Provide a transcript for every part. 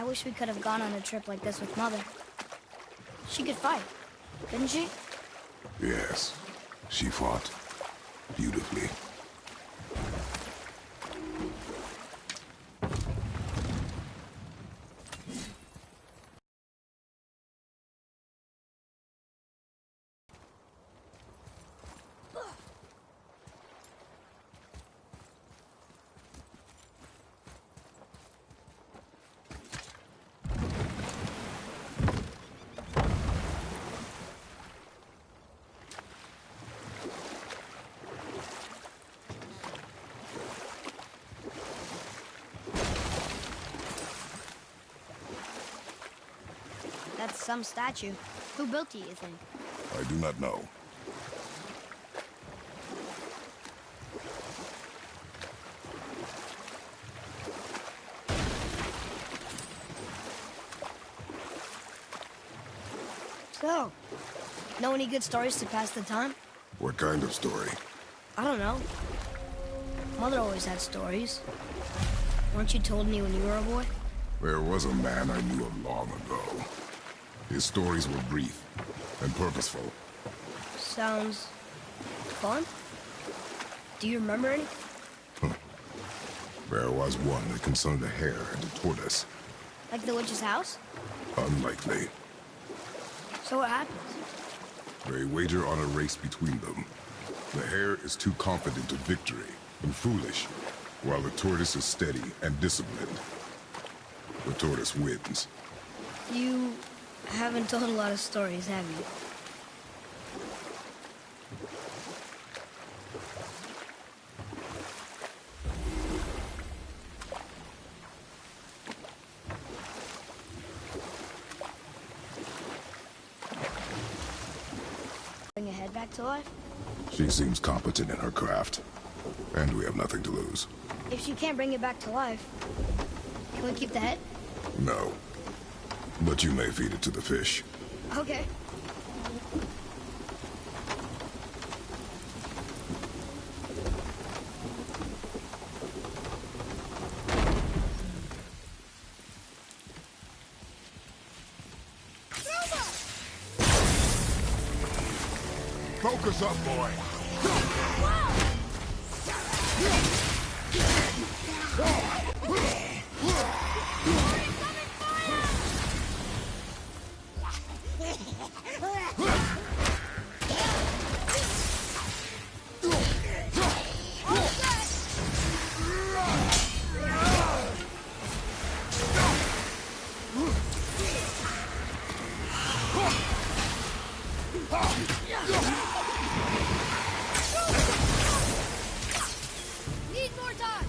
wish we could have gone on a trip like this with Mother. She could fight, couldn't she? Yes, she fought beautifully. That's some statue. Who built it, you think? I do not know. So, know any good stories to pass the time? What kind of story? I don't know. Mother always had stories. Weren't you told any when you were a boy? There was a man I knew long ago. His stories were brief and purposeful. Sounds fun. Do you remember any? There was one that concerned a hare and a tortoise. Like the witch's house? Unlikely. So what happens? They wager on a race between them. The hare is too confident of victory and foolish, while the tortoise is steady and disciplined. The tortoise wins. You haven't told a lot of stories, have you? Bring a head back to life? She seems competent in her craft, and we have nothing to lose. If she can't bring it back to life, can we keep the head? No. But you may feed it to the fish. Okay. Focus up, boy! Need more time!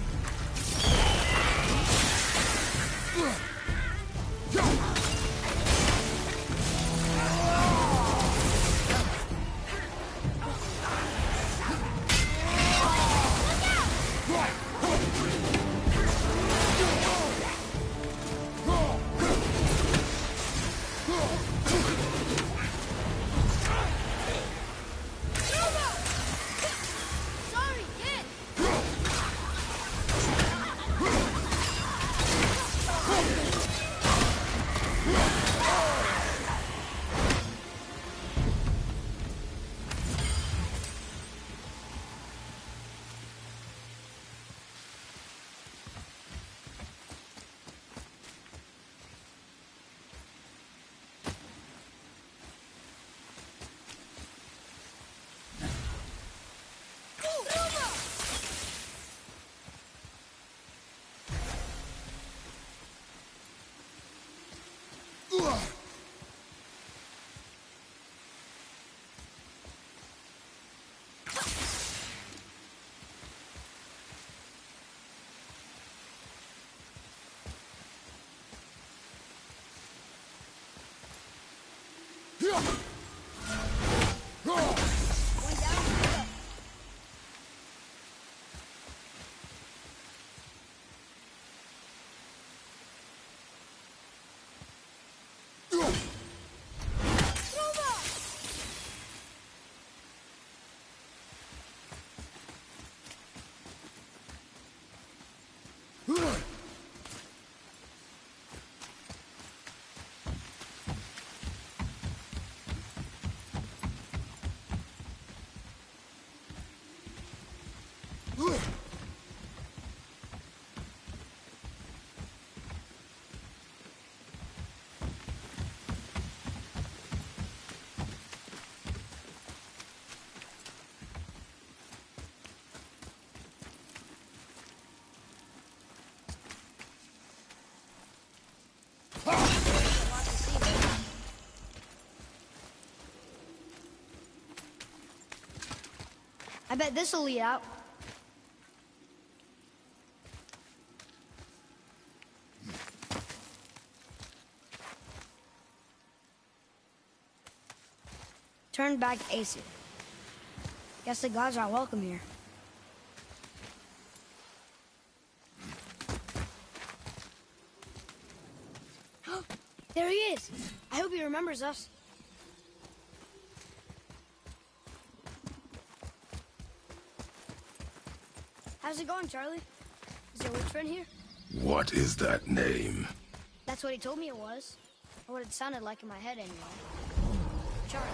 Sorry, kid! I bet this'll lead out. Turn back Aesir. Guess the gods are welcome here. There he is! I hope he remembers us. How's it going, Charlie? Is your witch friend here? What is that name? That's what he told me it was. Or what it sounded like in my head, anyway. Charlie.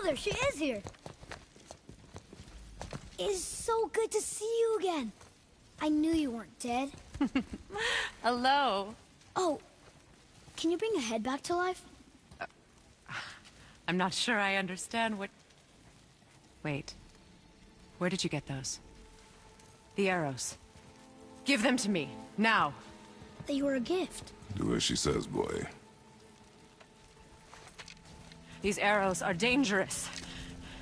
Mother, she is here. It's so good to see you again. I knew you weren't dead. Hello. Oh, can you bring a head back to life? I'm not sure I understand what... Wait. Where did you get those? The arrows. Give them to me, now. They were a gift. Do as she says, boy. These arrows are dangerous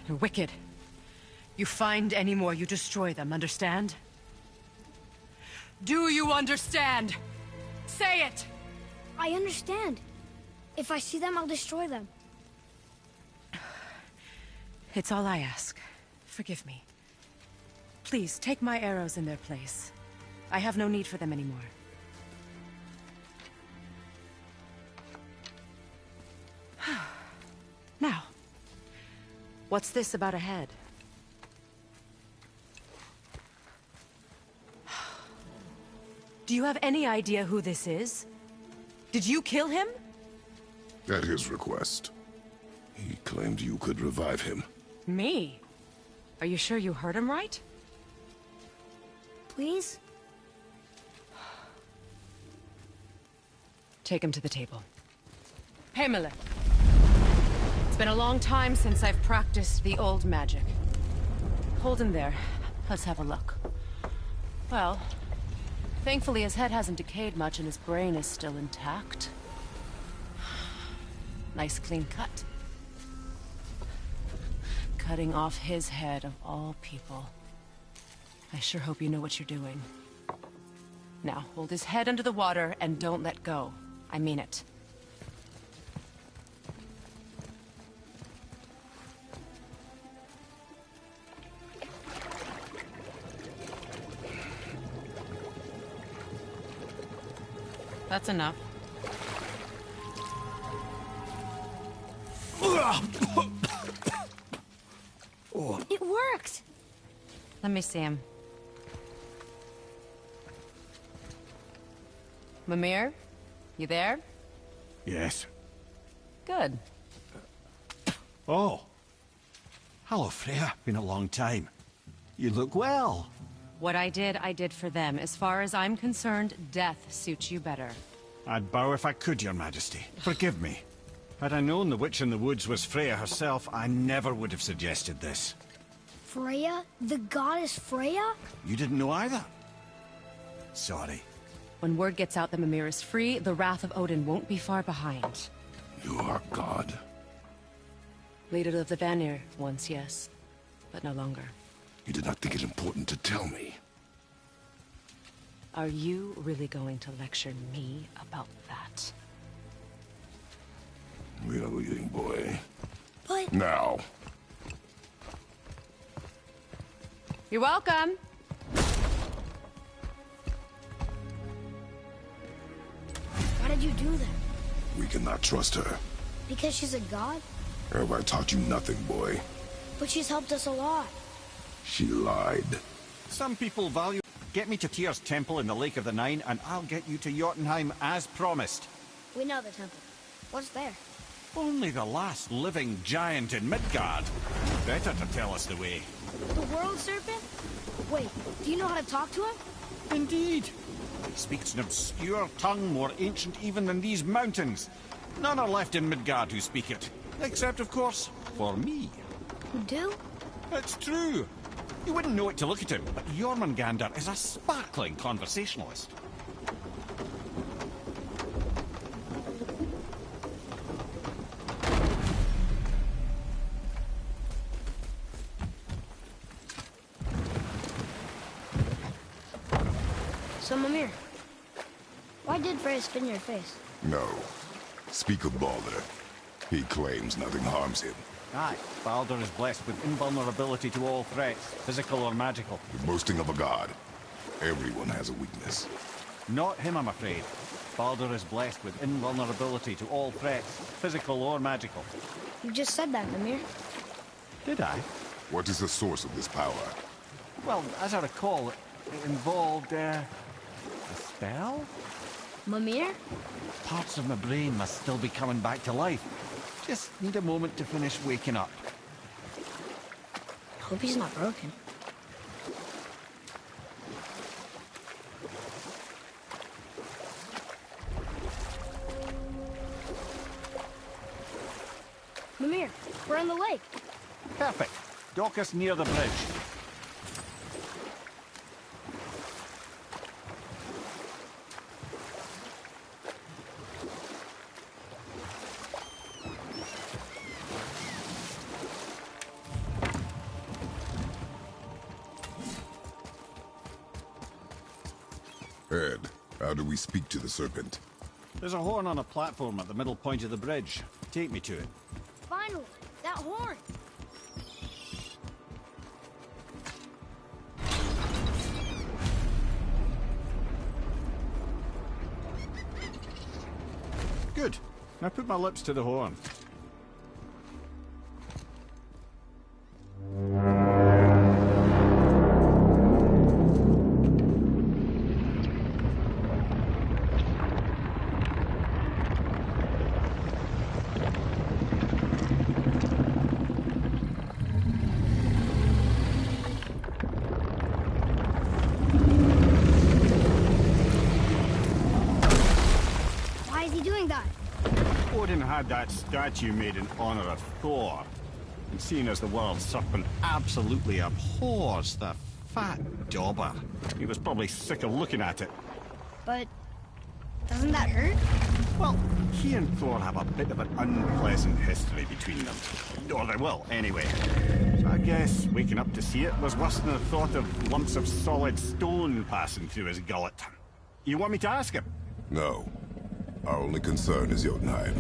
and wicked. You find any more, you destroy them, understand? Do you understand? Say it! I understand. If I see them, I'll destroy them. It's all I ask. Forgive me. Please, take my arrows in their place. I have no need for them anymore. Now, what's this about a head? Do you have any idea who this is? Did you kill him? At his request. He claimed you could revive him. Me? Are you sure you heard him right? Please? Take him to the table. Pamela. It's been a long time since I've practiced the old magic. Hold him there. Let's have a look. Well, thankfully his head hasn't decayed much and his brain is still intact. Nice clean cut. Cutting off his head of all people. I sure hope you know what you're doing. Now, hold his head under the water and don't let go. I mean it. That's enough. It worked! Let me see him. Mimir? You there? Yes. Good. Oh. Hello, Freya. Been a long time. You look well. What I did for them. As far as I'm concerned, death suits you better. I'd bow if I could, Your Majesty. Forgive me. Had I known the witch in the woods was Freya herself, I never would have suggested this. Freya? The goddess Freya? You didn't know either? Sorry. When word gets out that Mimir is free, the wrath of Odin won't be far behind. You are God. Leader of the Vanir, once yes, but no longer. You did not think it important to tell me. Are you really going to lecture me about that? We are leaving, boy. But... Now. You're welcome. Why did you do that? We cannot trust her. Because she's a god? Have I taught you nothing, boy? But she's helped us a lot. She lied. Some people value... Get me to Tyr's temple in the Lake of the Nine, and I'll get you to Jotunheim as promised. We know the temple. What's there? Only the last living giant in Midgard. Better to tell us the way. The world serpent? Wait, do you know how to talk to him? Indeed. He speaks an obscure tongue more ancient even than these mountains. None are left in Midgard who speak it. Except, of course, for me. You do? It's true. You wouldn't know it to look at him, but Jormungandr is a sparkling conversationalist. So, Mimir, why did Freya spin your face? No. Speak of Baldur. He claims nothing harms him. Aye, Baldur is blessed with invulnerability to all threats, physical or magical. The boasting of a god. Everyone has a weakness. Not him, I'm afraid. Baldur is blessed with invulnerability to all threats, physical or magical. You just said that, Mimir. Did I? What is the source of this power? Well, as I recall, it involved, a spell? Mimir? Parts of my brain must still be coming back to life. Just need a moment to finish waking up. Hope he's not broken. Mimir, we're on the lake. Perfect. Dock us near the bridge. Ed, how do we speak to the serpent? There's a horn on a platform at the middle point of the bridge. Take me to it. Finally, that horn. Good. Now put my lips to the horn. Why is he doing that? Odin had that statue made in honor of Thor. And seeing as the world serpent absolutely abhors the fat dauber, he was probably sick of looking at it. But doesn't that hurt? Well, he and Thor have a bit of an unpleasant history between them. Or they will, anyway. So I guess waking up to see it was worse than the thought of lumps of solid stone passing through his gullet. You want me to ask him? No. Our only concern is Jotunheim.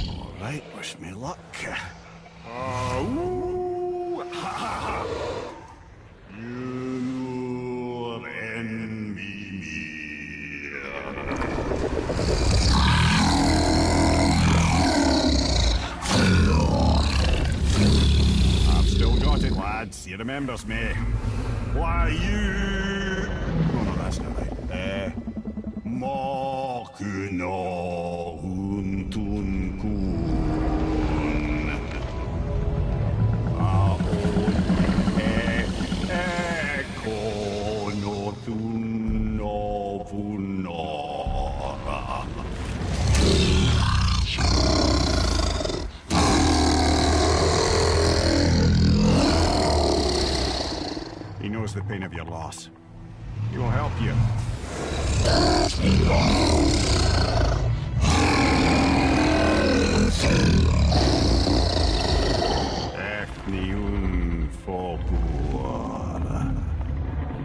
All right, wish me luck. Ooh, ha, ha, ha. You envy me. I've still got it, lads. He remembers me. Why, you... Oh, no, that's not right. Mokuno huntun kun. Aon ekono tunno vunora. He knows the pain of your loss. He will help you. Ethniun Fobur.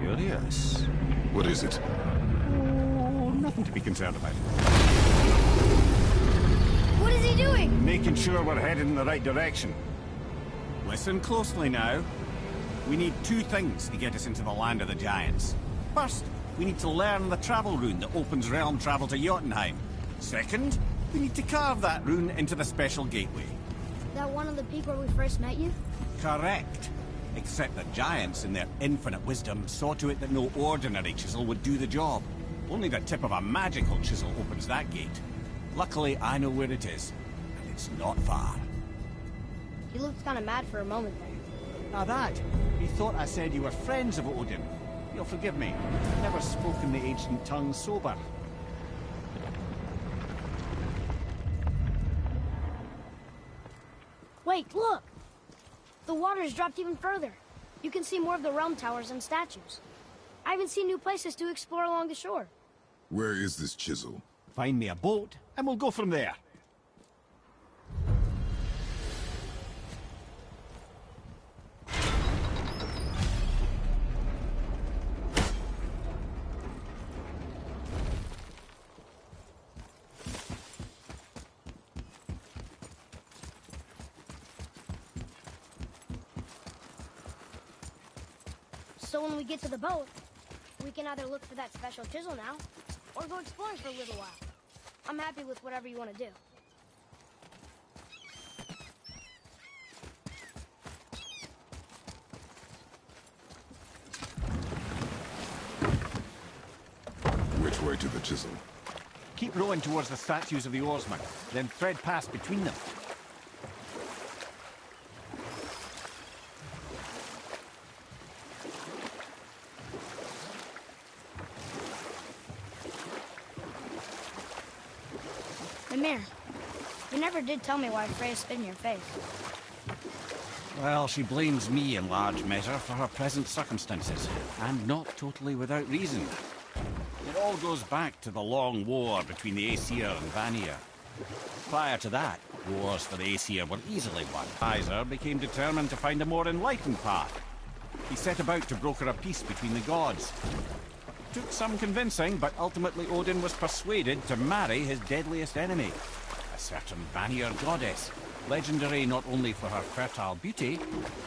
Curious. What is it? Oh, nothing to be concerned about. What is he doing? Making sure we're headed in the right direction. Listen closely now. We need two things to get us into the land of the giants. First, we need to learn the travel rune that opens realm travel to Jotunheim. Second, we need to carve that rune into the special gateway. That one on the peak where we first met you? Correct. Except the giants, in their infinite wisdom, saw to it that no ordinary chisel would do the job. Only the tip of a magical chisel opens that gate. Luckily, I know where it is, and it's not far. You looked kind of mad for a moment there. Now that, he thought I said you were friends of Odin. You'll forgive me. I've never spoken the ancient tongue sober. Wait, look! The water's dropped even further. You can see more of the realm towers and statues. I even see new places to explore along the shore. Where is this chisel? Find me a boat, and we'll go from there. So when we get to the boat, we can either look for that special chisel now, or go exploring for a little while. I'm happy with whatever you want to do. Which way to the chisel? Keep rowing towards the statues of the oarsmen, then thread past between them. Mimir, you never did tell me why Freya spit in your face. Well, she blames me in large measure for her present circumstances, and not totally without reason. It all goes back to the long war between the Aesir and Vanir. Prior to that, wars for the Aesir were easily won. Kaiser became determined to find a more enlightened path. He set about to broker a peace between the gods. Took some convincing, but ultimately Odin was persuaded to marry his deadliest enemy, a certain Vanir goddess, legendary not only for her fertile beauty,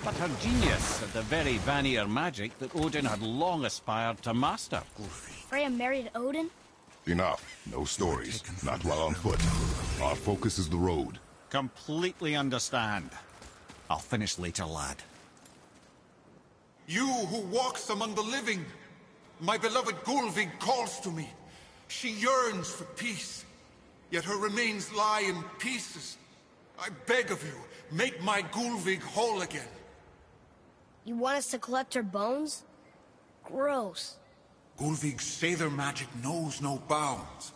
but her genius at the very Vanir magic that Odin had long aspired to master. Freya married Odin? Enough. No stories. Not while on foot. Our focus is the road. Completely understand. I'll finish later, lad. You who walks among the living, my beloved Gulvig calls to me. She yearns for peace, yet her remains lie in pieces. I beg of you, make my Gulvig whole again. You want us to collect her bones? Gross. Gulvig's Seidr magic knows no bounds.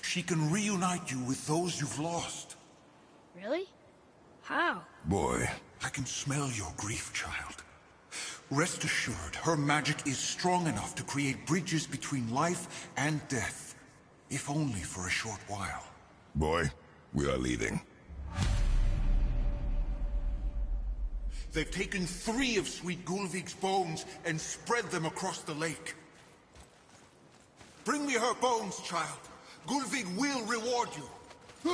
She can reunite you with those you've lost. Really? How? Boy. I can smell your grief, child. Rest assured, her magic is strong enough to create bridges between life and death, if only for a short while. Boy, we are leaving. They've taken 3 of Sweet Gulvig's bones and spread them across the lake. Bring me her bones, child. Gulvig will reward you.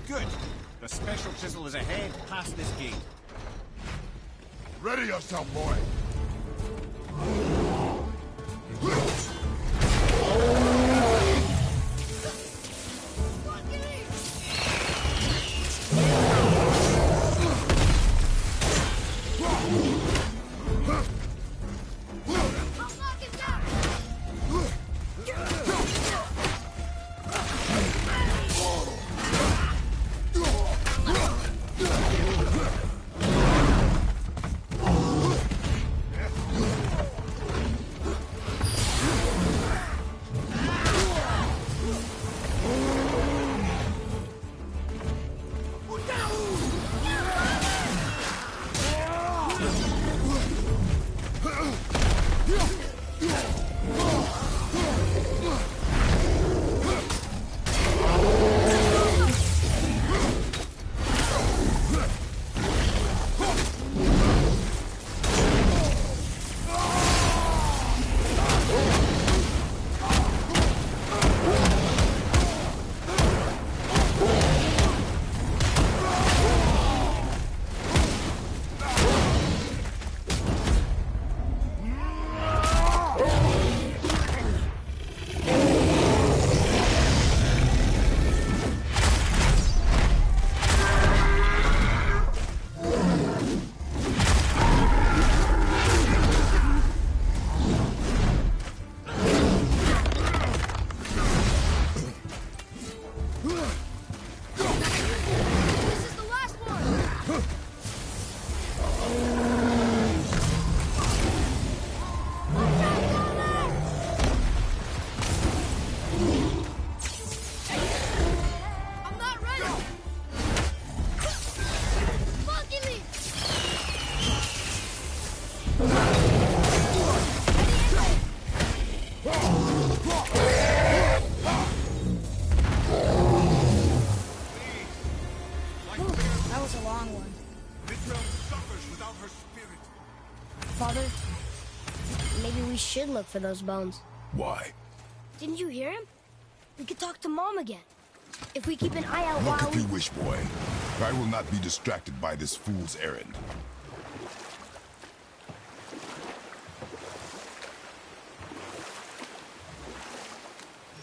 Good. The special chisel is ahead, past this gate. Ready yourself, boy. Father, maybe we should look for those bones. Why? Didn't you hear him? We could talk to Mom again. If we keep an eye out Look while if you wish, boy. I will not be distracted by this fool's errand.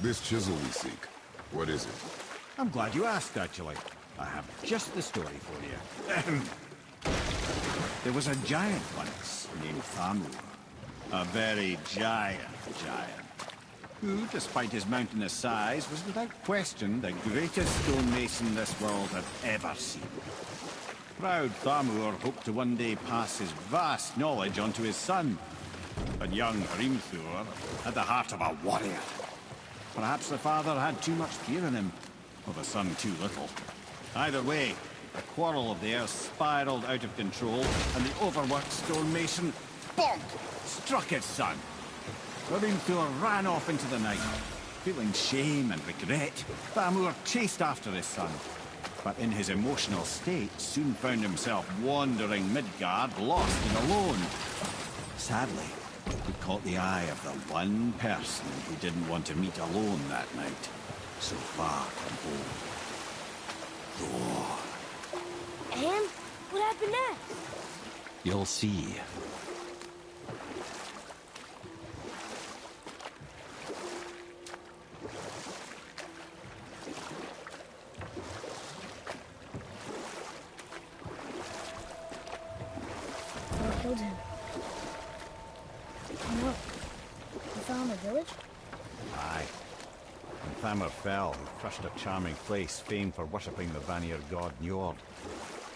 This chisel we seek, what is it? I'm glad you asked, actually. I have just the story for you. There was a giant once named Thamur. A very giant, who, despite his mountainous size, was without question the greatest stonemason this world had ever seen. Proud Thamur hoped to one day pass his vast knowledge on to his son. But young Hrimthur had the heart of a warrior. Perhaps the father had too much fear in him, or the son too little. Either way, the quarrel of theirs spiraled out of control, and the overworked stonemason, bonk, struck his son. Hrimthur ran off into the night. Feeling shame and regret, Thamur chased after his son. But in his emotional state, soon found himself wandering Midgard, lost and alone. Sadly, he caught the eye of the one person who didn't want to meet alone that night, so far from home. Thor. And what happened next? You'll see. Thor killed him. Oh, no. He fell in the village? Aye. When Thamur fell, he crushed a charming place famed for worshipping the Vanir god Njord.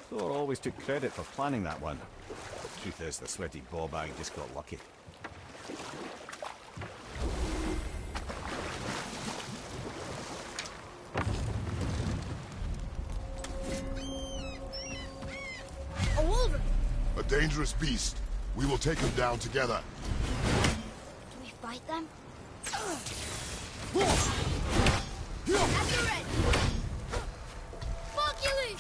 Thor always took credit for planning that one. The truth is, the sweaty ballbag just got lucky. A wolverine! A dangerous beast. We will take him down together. Do we fight them? At your ready!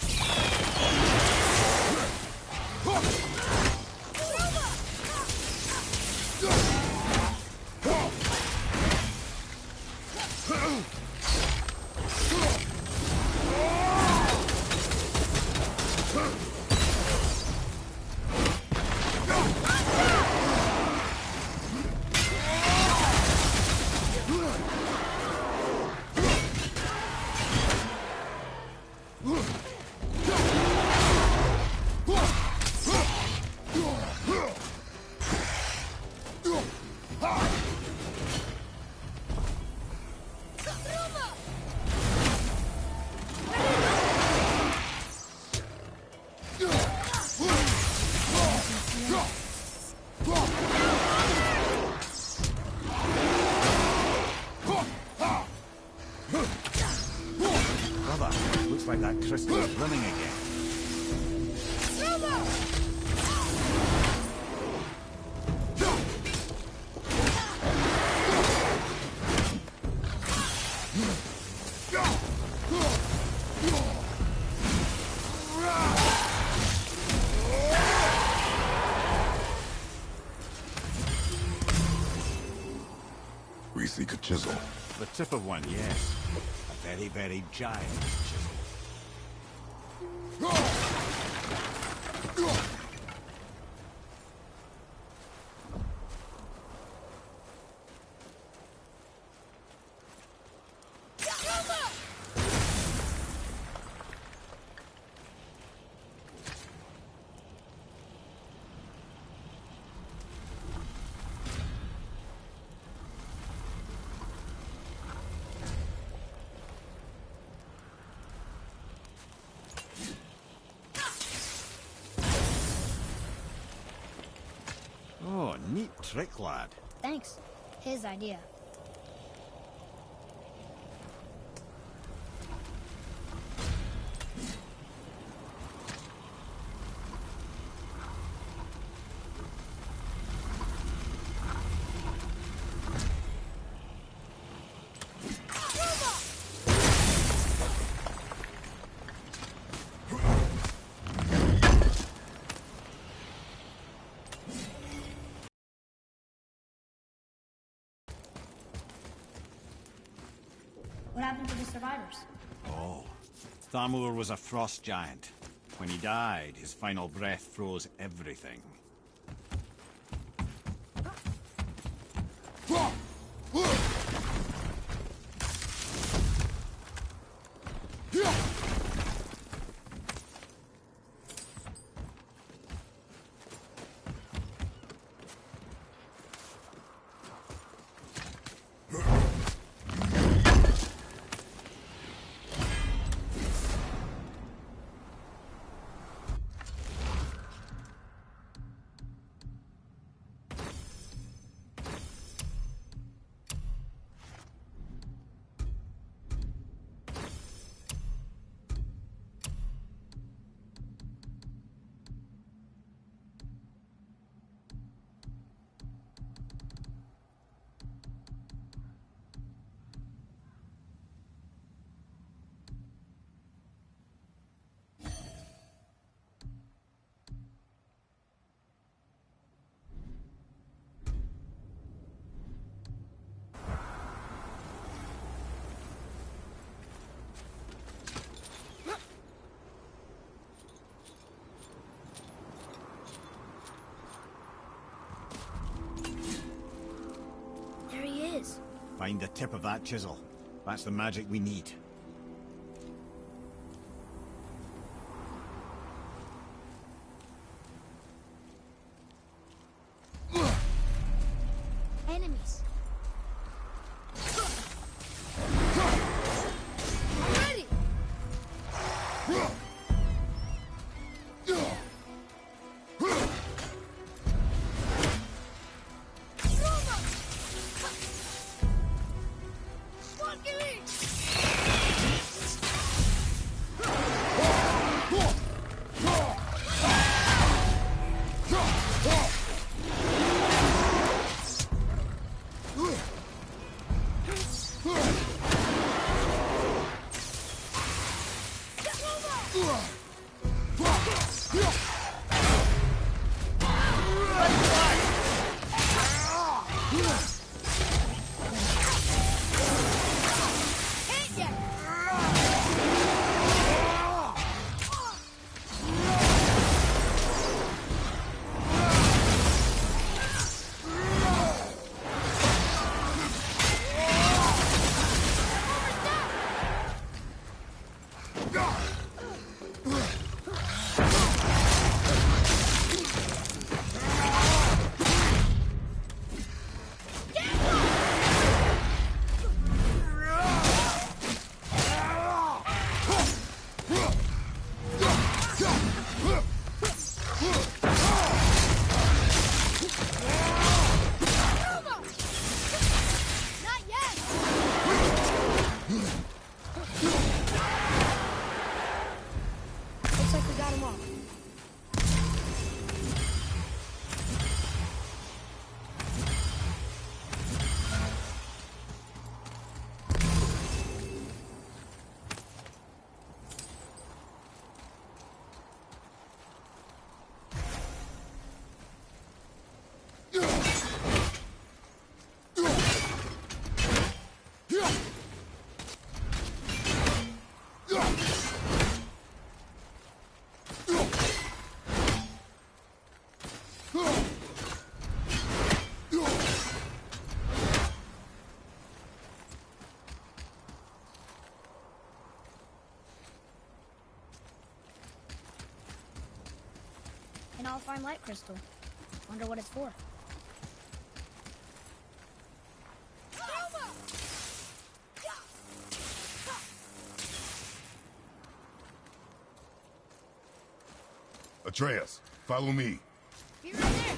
Looks like that crystal is running again. We seek a chisel. The tip of one, yes. A very, very giant chisel. Oh, neat trick, lad. Thanks. His idea. What happened to the survivors? Oh, Thamur was a frost giant. When he died, his final breath froze everything. Find the tip of that chisel. That's the magic we need. Enemies. I'm ready. An all-fine light crystal. Wonder what it's for. Atreus, follow me. Be right there.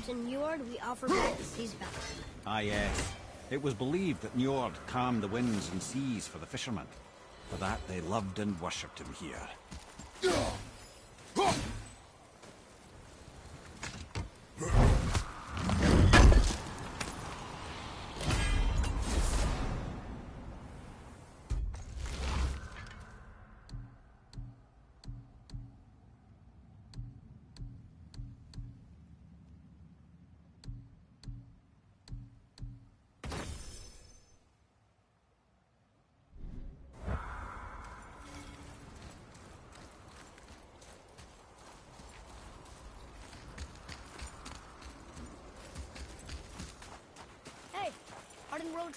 To Njord, we offer back these vows. Ah, yes. It was believed that Njord calmed the winds and seas for the fishermen. For that, they loved and worshipped him here.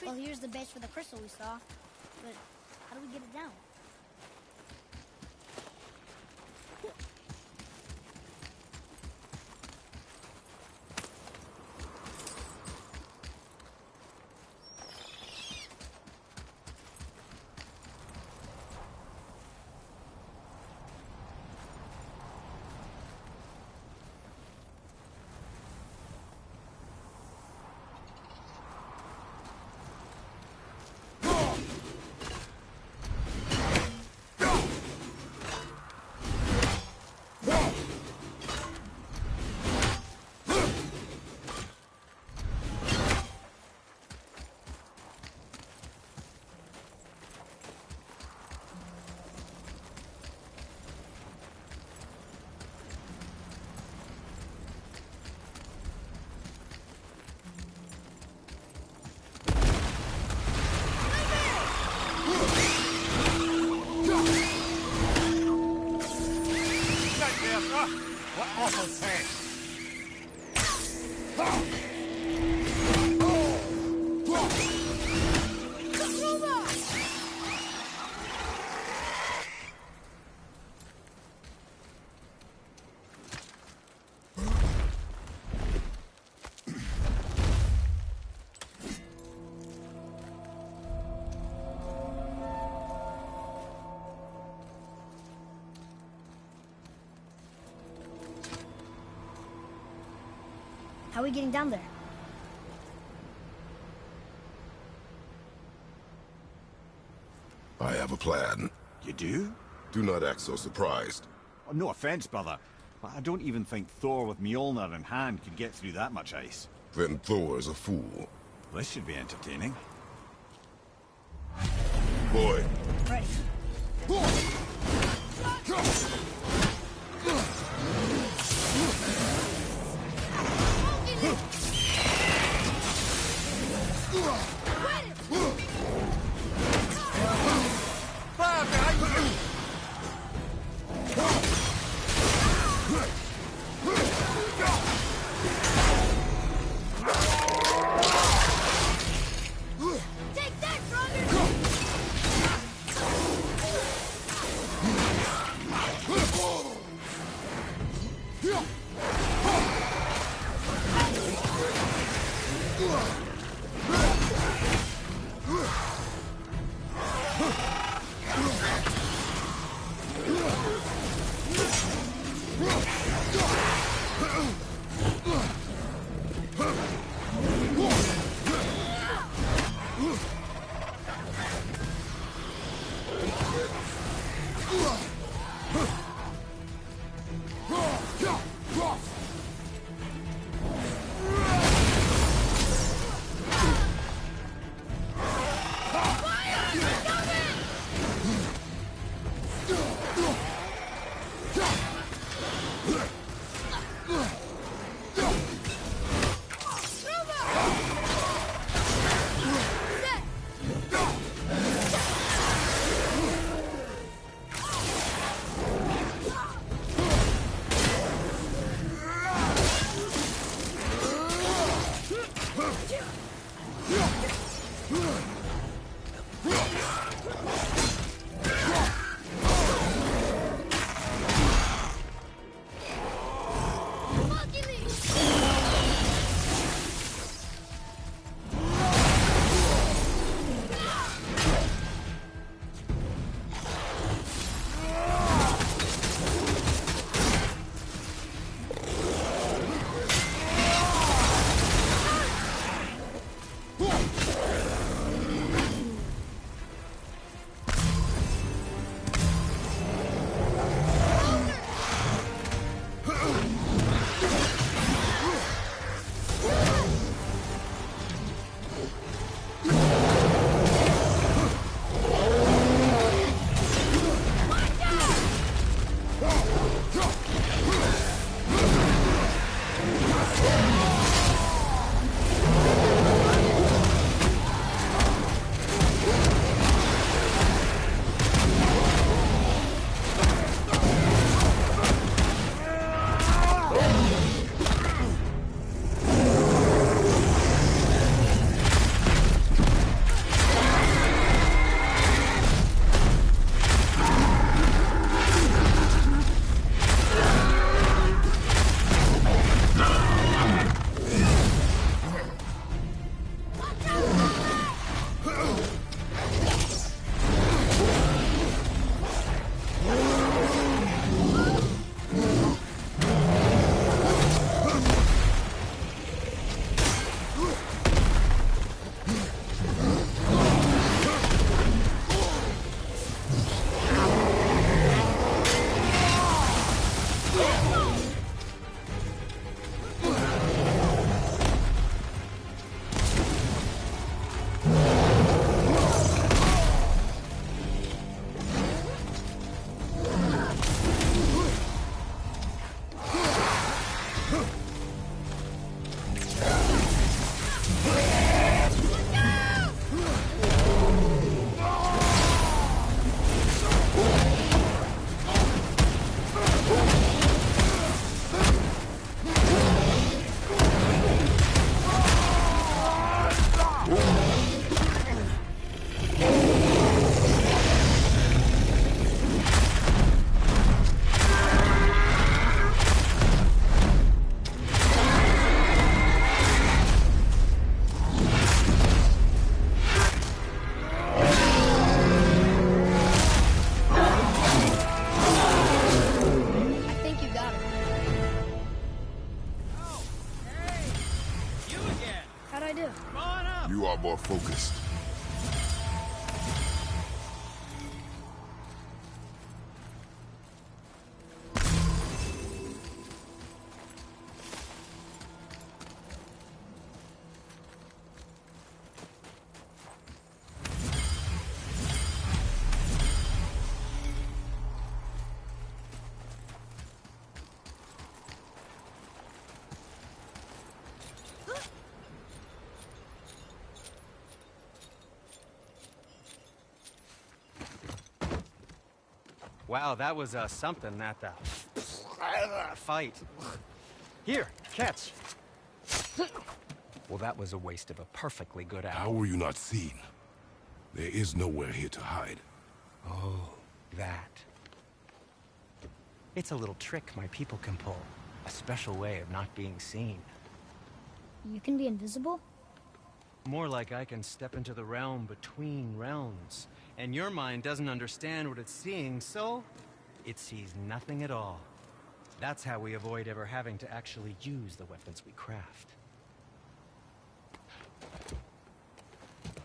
Well, here's the base for the crystal we saw. But how do we get it down? What awful pain! How are we getting down there? I have a plan. You do? Do not act so surprised. Oh, no offense, brother, but I don't even think Thor with Mjolnir in hand could get through that much ice. Then Thor's a fool. This should be entertaining. Boy. Ready. Take that, brother! focused. Wow, that was something, that fight. Here, catch. Well, that was a waste of a perfectly good apple. How were you not seen? There is nowhere here to hide. Oh, that. It's a little trick my people can pull. A special way of not being seen. You can be invisible? More like I can step into the realm between realms. And your mind doesn't understand what it's seeing, so it sees nothing at all. That's how we avoid ever having to actually use the weapons we craft.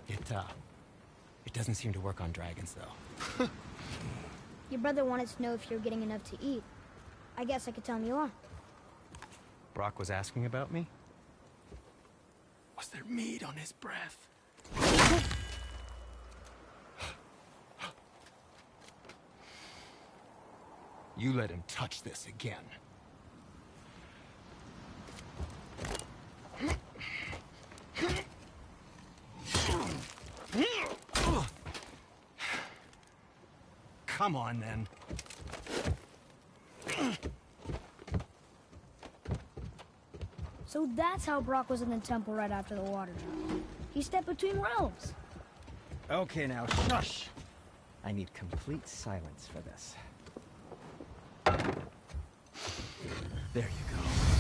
It doesn't seem to work on dragons, though. Your brother wanted to know if you're getting enough to eat. I guess I could tell him you are. Brock was asking about me? Was there meat on his breath? You let him touch this again. Come on, then. So that's how Brock was in the temple right after the water drop. He stepped between realms. Okay, now, shush! I need complete silence for this. There you go.